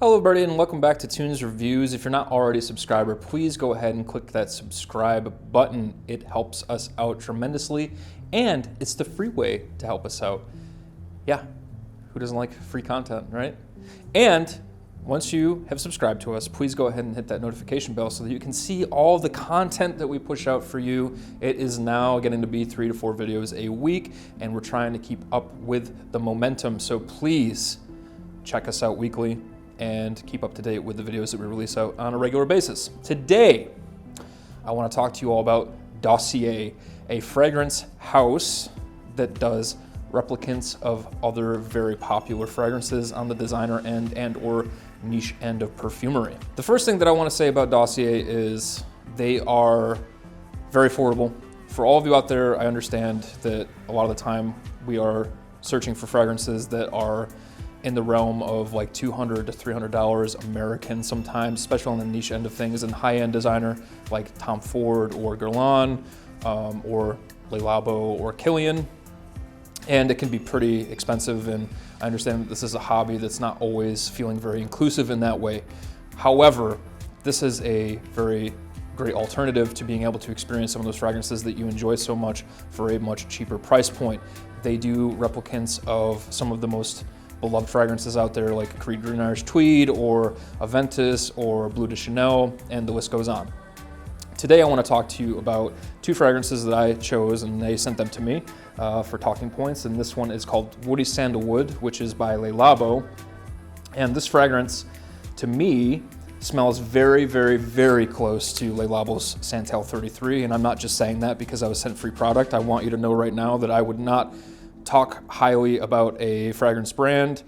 Hello everybody and welcome back to Tunes Reviews. If you're not already a subscriber, please go ahead and click that subscribe button. It helps us out tremendously and it's the free way to help us out. Yeah, who doesn't like free content, right? And once you have subscribed to us, please go ahead and hit that notification bell so that you can see all the content that we push out for you. It is now getting to be 3 to 4 videos a week and we're trying to keep up with the momentum. So please check us out weekly and keep up to date with the videos that we release out on a regular basis. Today, I want to talk to you all about Dossier, a fragrance house that does replicants of other very popular fragrances on the designer end and or niche end of perfumery. The first thing that I want to say about Dossier is they are very affordable. For all of you out there, I understand that a lot of the time we are searching for fragrances that are in the realm of like $200 to $300 American sometimes, especially on the niche end of things, and high-end designer like Tom Ford or Guerlain or Le Labo or Kilian. And it can be pretty expensive, and I understand that this is a hobby that's not always feeling very inclusive in that way. However, this is a very great alternative to being able to experience some of those fragrances that you enjoy so much for a much cheaper price point. They do replicants of some of the most beloved fragrances out there like Creed Green Irish Tweed or Aventus or Bleu de Chanel, and the list goes on. Today I want to talk to you about 2 fragrances that I chose and they sent them to me for talking points, and this one is called Woody Sandalwood, which is by Le Labo. And this fragrance, to me, smells very, very, very close to Le Labo's Santal 33, and I'm not just saying that because I was sent free product. I want you to know right now that I would not talk highly about a fragrance brand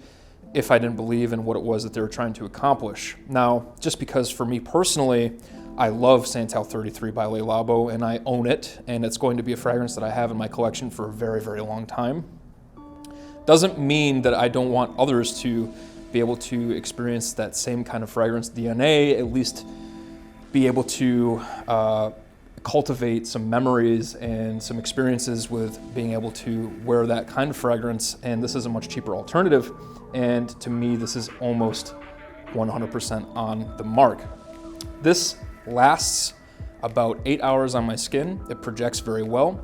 if I didn't believe in what it was that they were trying to accomplish. Now, just because for me personally, I love Santal 33 by Le Labo and I own it, and it's going to be a fragrance that I have in my collection for a very, very long time, doesn't mean that I don't want others to be able to experience that same kind of fragrance DNA, at least be able to cultivate some memories and some experiences with being able to wear that kind of fragrance. And this is a much cheaper alternative. And to me, this is almost 100% on the mark. This lasts about 8 hours on my skin. It projects very well.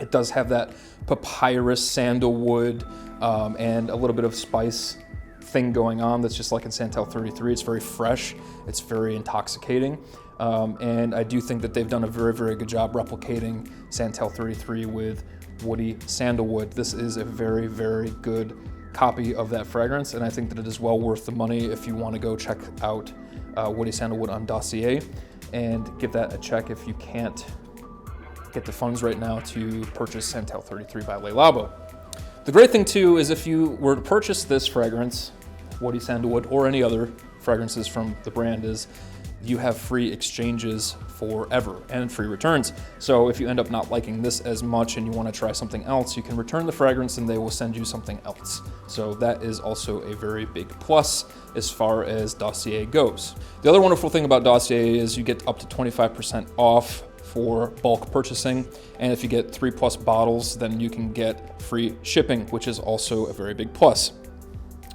It does have that papyrus, sandalwood, and a little bit of spice thing going on that's just like in Santal 33. It's very fresh. It's very intoxicating. And I do think that they've done a very, very good job replicating Santal 33 with Woody Sandalwood. This is a very, very good copy of that fragrance, and I think that it is well worth the money if you want to go check out Woody Sandalwood on Dossier and give that a check if you can't get the funds right now to purchase Santal 33 by Le Labo. The great thing too is if you were to purchase this fragrance, Woody Sandalwood, or any other fragrances from the brand, is you have free exchanges forever and free returns. So if you end up not liking this as much and you want to try something else, you can return the fragrance and they will send you something else. So that is also a very big plus as far as Dossier goes. The other wonderful thing about Dossier is you get up to 25% off for bulk purchasing, and if you get 3+ bottles, then you can get free shipping, which is also a very big plus.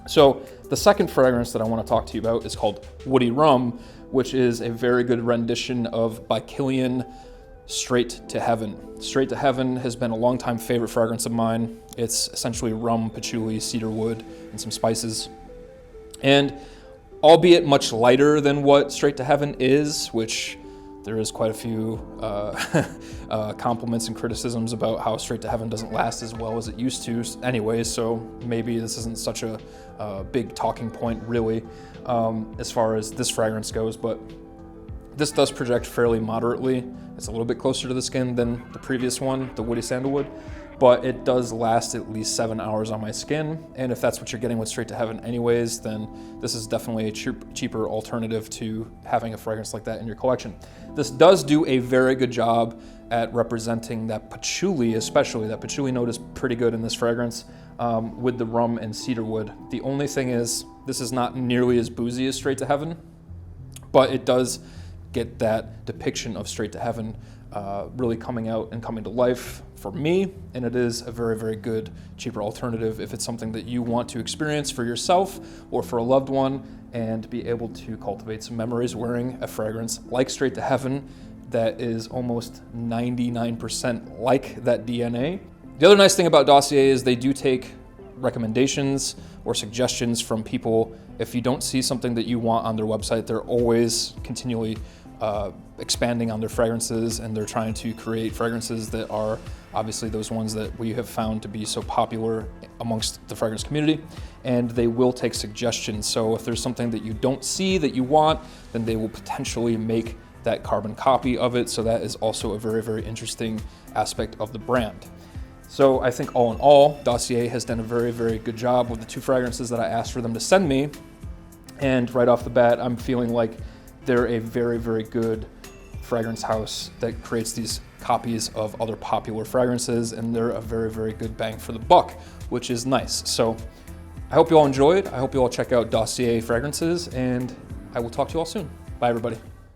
So the second fragrance that I want to talk to you about is called Woody Rum, which is a very good rendition of by Kilian Straight to Heaven. Straight to Heaven has been a longtime favorite fragrance of mine. It's essentially rum, patchouli, cedarwood, and some spices. And albeit much lighter than what Straight to Heaven is, which there is quite a few compliments and criticisms about how Straight to Heaven doesn't last as well as it used to anyway, so maybe this isn't such a big talking point really as far as this fragrance goes, but this does project fairly moderately. It's a little bit closer to the skin than the previous one, the Woody Sandalwood, but it does last at least 7 hours on my skin. And if that's what you're getting with Straight to Heaven anyways, then this is definitely a cheaper alternative to having a fragrance like that in your collection. This does do a very good job at representing that patchouli, especially. That patchouli note is pretty good in this fragrance with the rum and cedarwood. The only thing is, this is not nearly as boozy as Straight to Heaven, but it does get that depiction of Straight to Heaven really coming out and coming to life for me, and it is a very, very good, cheaper alternative if it's something that you want to experience for yourself or for a loved one and be able to cultivate some memories wearing a fragrance like Straight to Heaven that is almost 99% like that DNA. The other nice thing about Dossier is they do take recommendations or suggestions from people. If you don't see something that you want on their website, they're always continually expanding on their fragrances, and they're trying to create fragrances that are obviously those ones that we have found to be so popular amongst the fragrance community, and they will take suggestions. So if there's something that you don't see that you want, then they will potentially make that carbon copy of it. So that is also a very, very interesting aspect of the brand. So I think all in all, Dossier has done a very, very good job with the 2 fragrances that I asked for them to send me. And right off the bat, I'm feeling like they're a very, very good fragrance house that creates these copies of other popular fragrances, and they're a very, very good bang for the buck, which is nice. So I hope you all enjoyed. I hope you all check out Dossier fragrances, and I will talk to you all soon. Bye, everybody.